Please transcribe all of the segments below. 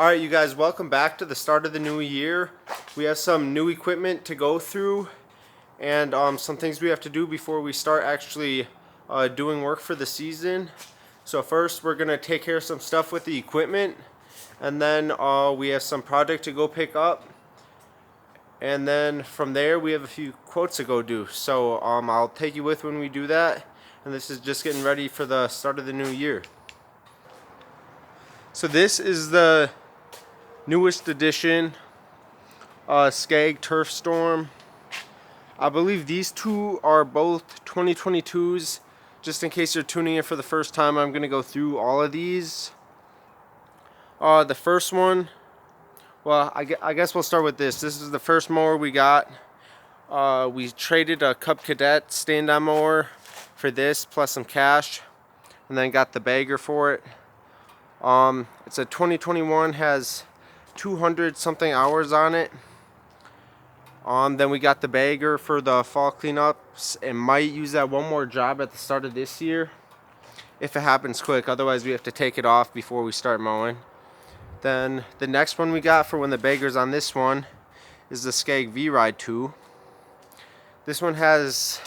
Alright, you guys, welcome back to the start of the new year. We have some new equipment to go through and some things we have to do before we start actually doing work for the season. So first we're going to take care of some stuff with the equipment, and then we have some project to go pick up, and then from there we have a few quotes to go do. So I'll take you with when we do that, and this is just getting ready for the start of the new year. So this is the newest edition, Skag Turf Storm. I believe these two are both 2022s. Just in case you're tuning in for the first time, I'm going to go through all of these. The first one, well, I guess we'll start with this. This is the first mower we got. We traded a Cub Cadet stand-on mower for this, plus some cash, and then got the bagger for it. It's a 2021, has 200 something hours on it. Then we got the bagger for the fall cleanups and might use that one more job at the start of this year if it happens quick. Otherwise we have to take it off before we start mowing. Then the next one we got for when the bagger's on this one is the Skag V-Ride 2. This one has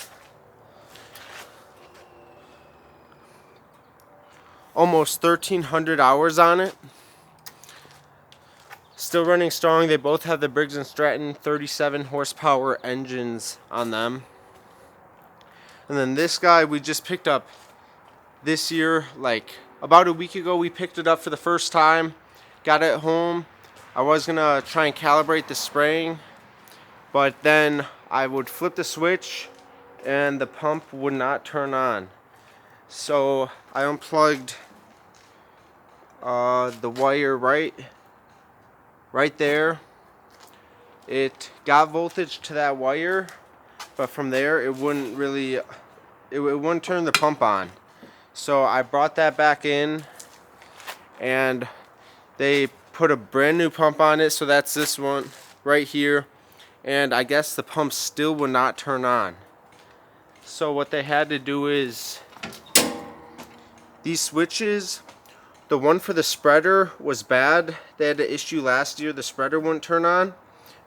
almost 1,300 hours on it. Still running strong. They both have the Briggs & Stratton 37 horsepower engines on them. And then this guy we just picked up this year, like about a week ago. We picked it up for the first time, got it home. I was gonna try and calibrate the spraying, but then I would flip the switch and the pump would not turn on. So I unplugged the wire right there. It got voltage to that wire, but from there it wouldn't really, it wouldn't turn the pump on. So I brought that back in and they put a brand new pump on it. So that's this one right here, and I guess the pump still would not turn on. So what they had to do is, these switches, the one for the spreader was bad. They had an issue last year. The spreader wouldn't turn on.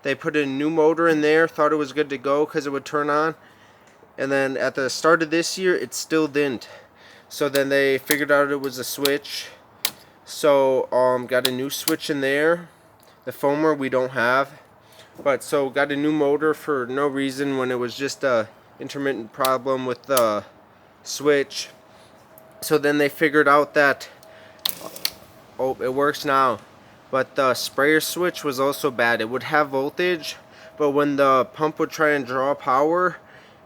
They put a new motor in there, thought it was good to go because it would turn on. And then at the start of this year, it still didn't. So then they figured out it was a switch. So got a new switch in there. The foamer we don't have. But so got a new motor for no reason when it was just a intermittent problem with the switch. So then they figured out that, oh, it works now, but the sprayer switch was also bad. It would have voltage, but when the pump would try and draw power,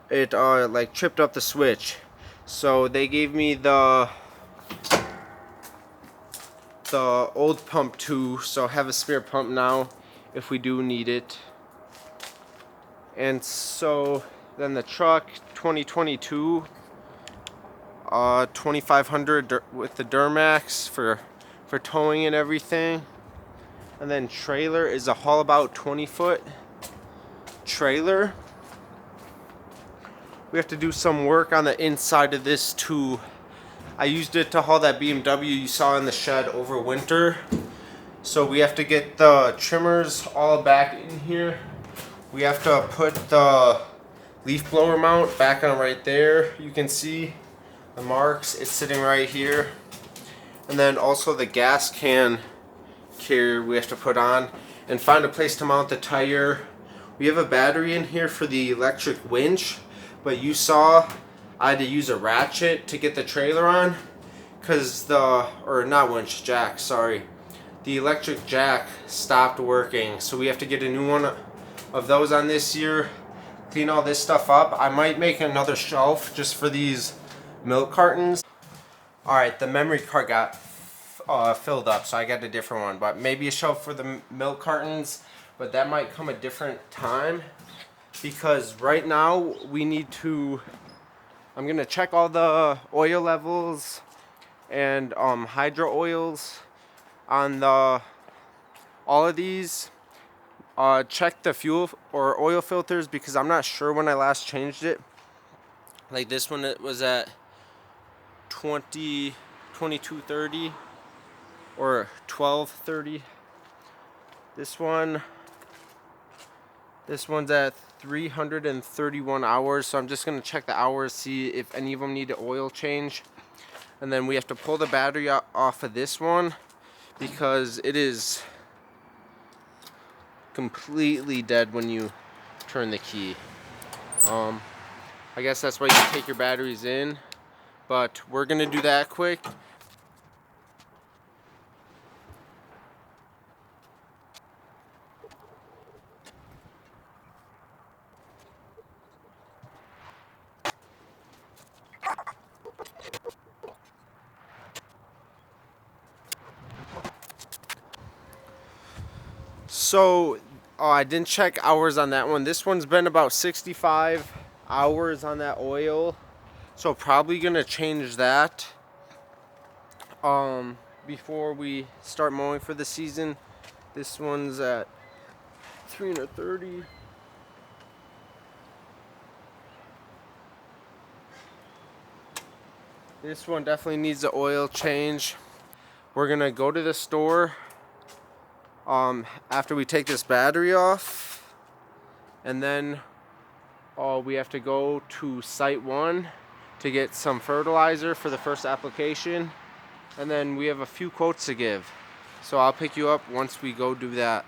it like tripped up the switch. So they gave me the old pump too, so I have a spare pump now if we do need it. And so then the truck, 2022, 2500 with the Duramax for towing and everything. And then trailer is a haul about 20-foot trailer. We have to do some work on the inside of this too. I used it to haul that BMW you saw in the shed over winter. So we have to get the trimmers all back in here. We have to put the leaf blower mount back on right there. You can see the marks. It's sitting right here. And then also the gas can carrier we have to put on and find a place to mount the tire. We have a battery in here for the electric winch, but you saw I had to use a ratchet to get the trailer on because or not winch, jack, sorry. The electric jack stopped working, so we have to get a new one of those on this year. Clean all this stuff up. I might make another shelf just for these milk cartons. Alright, the memory card got filled up, so I got a different one, but maybe a shelf for the milk cartons, but that might come a different time because right now we need to, I'm going to check all the oil levels and hydro oils on all of these. Check the fuel or oil filters because I'm not sure when I last changed it. Like this one, it was at 2230 or 1230. This one's at 331 hours, so I'm just gonna check the hours, see if any of them need an oil change. And then we have to pull the battery off of this one because it is completely dead when you turn the key. I guess that's why you take your batteries in, but we're gonna do that quick. So, I didn't check hours on that one. This one's been about 65 hours on that oil. So probably gonna change that before we start mowing for the season. This one's at 330. This one definitely needs the oil change. We're gonna go to the store after we take this battery off, and then we have to go to Site 1 to get some fertilizer for the first application, and then we have a few quotes to give. So I'll pick you up once we go do that.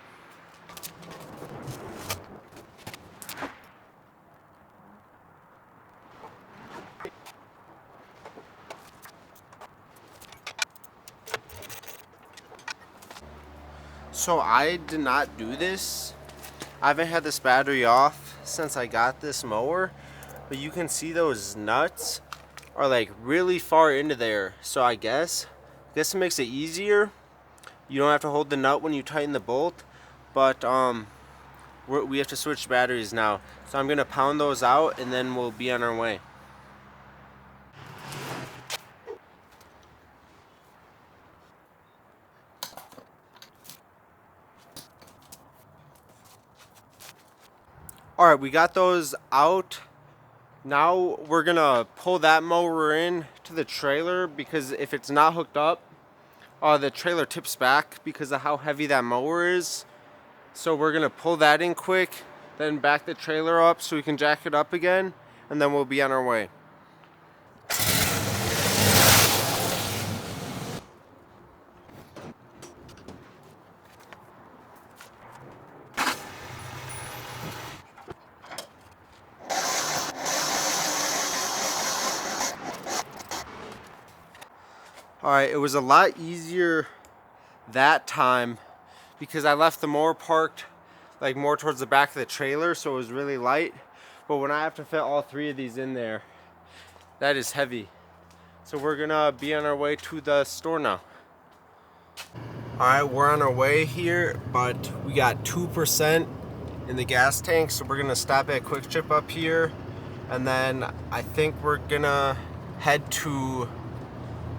So I did not do this. I haven't had this battery off since I got this mower, but you can see those nuts are like really far into there. So I guess it makes it easier. You don't have to hold the nut when you tighten the bolt, but we have to switch batteries now. So I'm gonna pound those out and then we'll be on our way. All right, we got those out. Now we're gonna pull that mower in to the trailer because if it's not hooked up, the trailer tips back because of how heavy that mower is. So we're gonna pull that in quick, then back the trailer up so we can jack it up again, and then we'll be on our way. All right, it was a lot easier that time because I left the mower parked like more towards the back of the trailer, so it was really light. But when I have to fit all three of these in there, that is heavy. So we're gonna be on our way to the store now. All right, we're on our way here, but we got 2% in the gas tank, so we're gonna stop at Quick Trip up here, and then I think we're gonna head to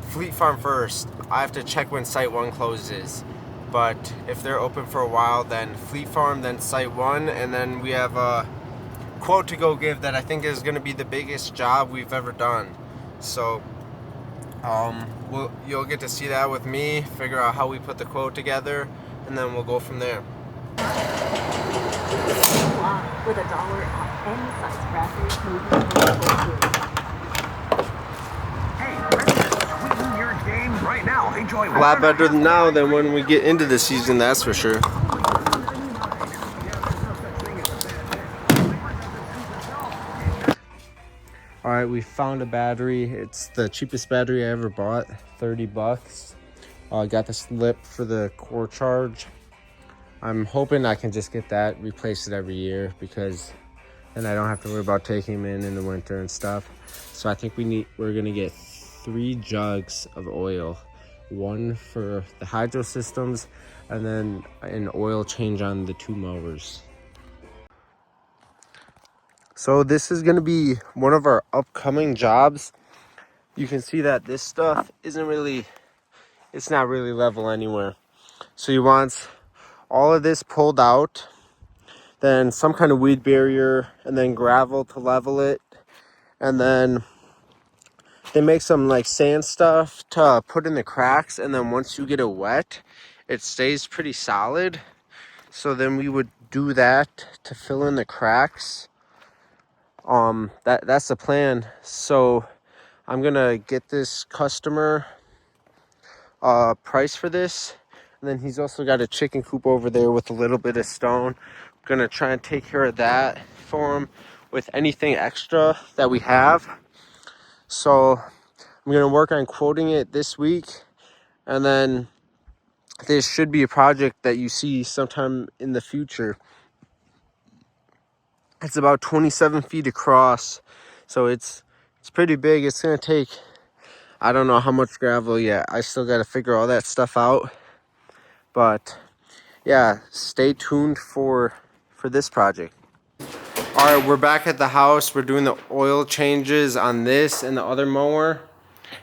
Fleet Farm first. I have to check when Site 1 closes, but if they're open for a while, then Fleet Farm, then Site 1, and then we have a quote to go give that I think is going to be the biggest job we've ever done. So you'll get to see that with me, figure out how we put the quote together, and then we'll go from there. With $1 off any size graphics, movie, right now, enjoy a lot better now than when we get into the season, that's for sure. All right, we found a battery. It's the cheapest battery I ever bought, 30 bucks. I got the slip for the core charge. I'm hoping I can just get that, replace it every year, because then I don't have to worry about taking them in the winter and stuff. So I think we're gonna get 3 jugs of oil, 1 for the hydro systems, and then an oil change on the 2 mowers. So this is gonna be one of our upcoming jobs. You can see that this stuff it's not really level anywhere. So you want all of this pulled out, then some kind of weed barrier, and then gravel to level it, and then they make some like sand stuff to put in the cracks, and then once you get it wet, it stays pretty solid. So then we would do that to fill in the cracks. That's the plan. So I'm gonna get this customer price for this, and then he's also got a chicken coop over there with a little bit of stone. I'm gonna try and take care of that for him with anything extra that we have. So I'm gonna work on quoting it this week, and then this should be a project that you see sometime in the future. It's about 27 feet across, so it's pretty big. It's gonna take, I don't know how much gravel yet. I still got to figure all that stuff out. But yeah, stay tuned for this project. All right, we're back at the house. We're doing the oil changes on this and the other mower,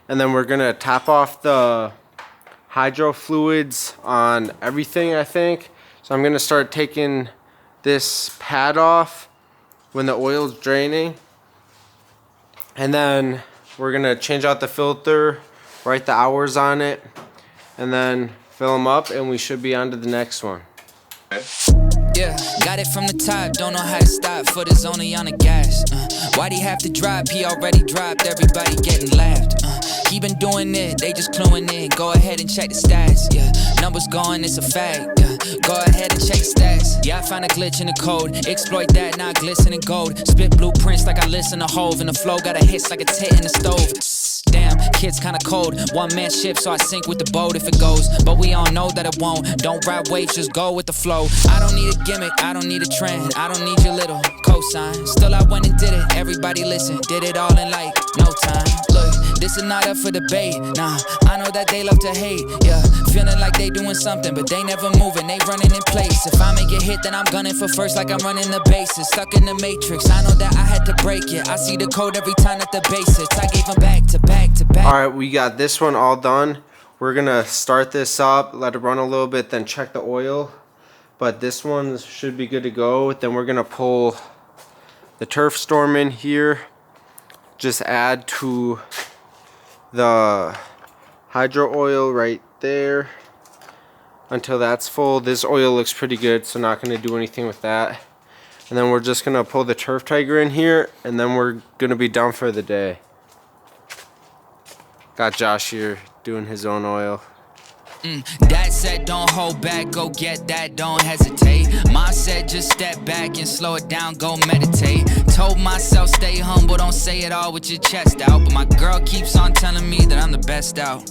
and then we're gonna top off the hydro fluids on everything, I think. So I'm gonna start taking this pad off when the oil's draining, and then we're gonna change out the filter, write the hours on it, and then fill them up, and we should be on to the next one. Yeah, got it from the top, don't know how to stop, foot is only on the gas. Why'd he have to drop? He already dropped, everybody getting laughed. He been doing it, they just cluing in. Go ahead and check the stats, yeah. Numbers going, it's a fact, yeah. Go ahead and check the stats. Yeah, I found a glitch in the code. Exploit that, now glistening gold. Spit blueprints like I listen to Hove. And the flow got a hiss like a tit in the stove. Damn, kid's kinda cold. One man ship, so I sink with the boat if it goes. But we all know that it won't. Don't ride waves, just go with the flow. I don't need a gimmick, I don't need a trend. I don't need your little cosign. Still I went and did it, everybody listen. Did it all in like no time. Look, this is not up for debate. Nah, I know that they love to hate. Yeah, feeling like they doing something, but they never moving, they running in place. If I make a hit, then I'm gunning for first like I'm running the bases. Stuck in the matrix, I know that I had to break it. I see the code every time at the basics. I gave them back to back to back. All right, we got this one all done. We're gonna start this up, let it run a little bit, then check the oil. But this one should be good to go. Then we're gonna pull the turf storm in here. Just add to the hydro oil right there until that's full. This oil looks pretty good, so not gonna do anything with that. And then we're just gonna pull the Turf Tiger in here, and then we're gonna be done for the day. Got Josh here doing his own oil. Dad said don't hold back, go get that, don't hesitate. Mom said just step back and slow it down, go meditate. Told myself stay humble, don't say it all with your chest out. But my girl keeps on telling me that I'm the best out.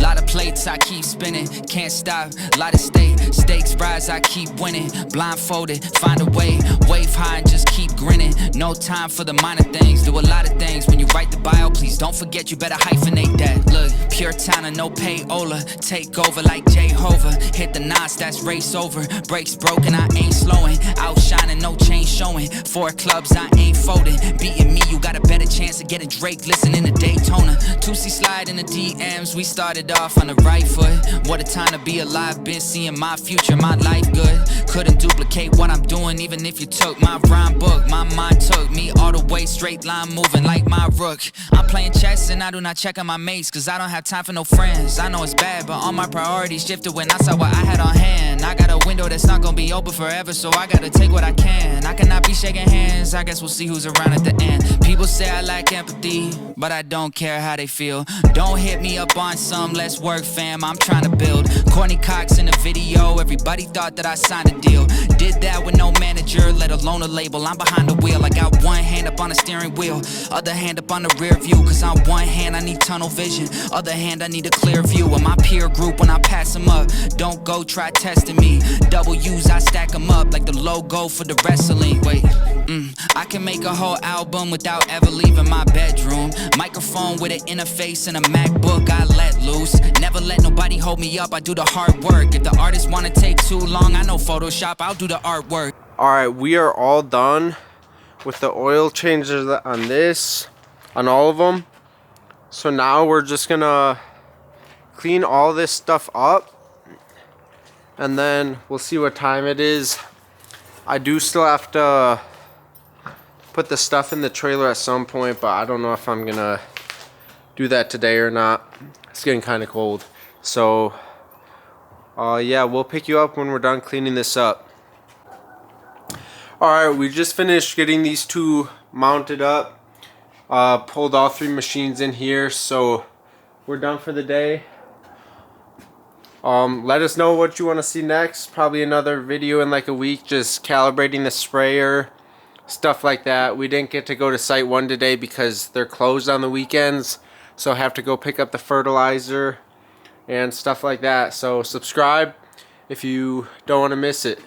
Lot of plates I keep spinning, can't stop. Lot of stakes rise, I keep winning. Blindfolded, find a way, wave high and just keep grinning. No time for the minor things, do a lot of things. When you write the bio, please don't forget you better hyphenate that. Look, pure town and no payola. Take over like Jehovah. Hit the nines, that's race over. Brakes broken, I ain't slowing. Outshining, no change showing. 4 clubs, I ain't folding. Beating me, you got a better chance of getting Drake listening to Daytona. 2C slide in the DMs, we started off on the right foot. What a time to be alive, been seeing my future, my life good. Couldn't duplicate what I'm doing even if you took my rhyme book. My mind took me all the way, straight line moving like my rook. I'm playing chess and I do not check on my mates, cause I don't have time for no friends. I know it's bad, but all my priorities shifted when I saw what I had on hand. I got a window that's not gonna be open forever, so I gotta take what I can. I cannot be shaking hands, I guess we'll see who's around at the end. People say I lack empathy, but I don't care how they feel. Don't hit me up on some let's work fam, I'm trying to build. Courtney Cox in the video, everybody thought that I signed a deal. Did that with no manager, let alone a label. I'm behind the wheel, I got one hand up on the steering wheel, other hand up on the rear view. Cause on one hand I need tunnel vision, other hand I need a clear view of my peer group when I pass them up. Don't go try testing me, W's I stack them up like the logo for the wrestling. Wait, I can make a whole album without ever leaving my bedroom. Microphone with an interface and a MacBook I let loose. Never let nobody hold me up, I do the hard work. If the artists wanna take too long, I know Photoshop, I'll do the artwork. Alright, we are all done with the oil changes on this, on all of them. So now we're just gonna clean all this stuff up, and then we'll see what time it is. I do still have to put the stuff in the trailer at some point, but I don't know if I'm gonna do that today or not. It's getting kind of cold. So Yeah, we'll pick you up when we're done cleaning this up. Alright, we just finished getting these two mounted up. Pulled all three machines in here, so we're done for the day. Let us know what you want to see next. Probably another video in like a week, just calibrating the sprayer, stuff like that. We didn't get to go to Site 1 today because they're closed on the weekends, so I have to go pick up the fertilizer and stuff like that. So subscribe if you don't want to miss it.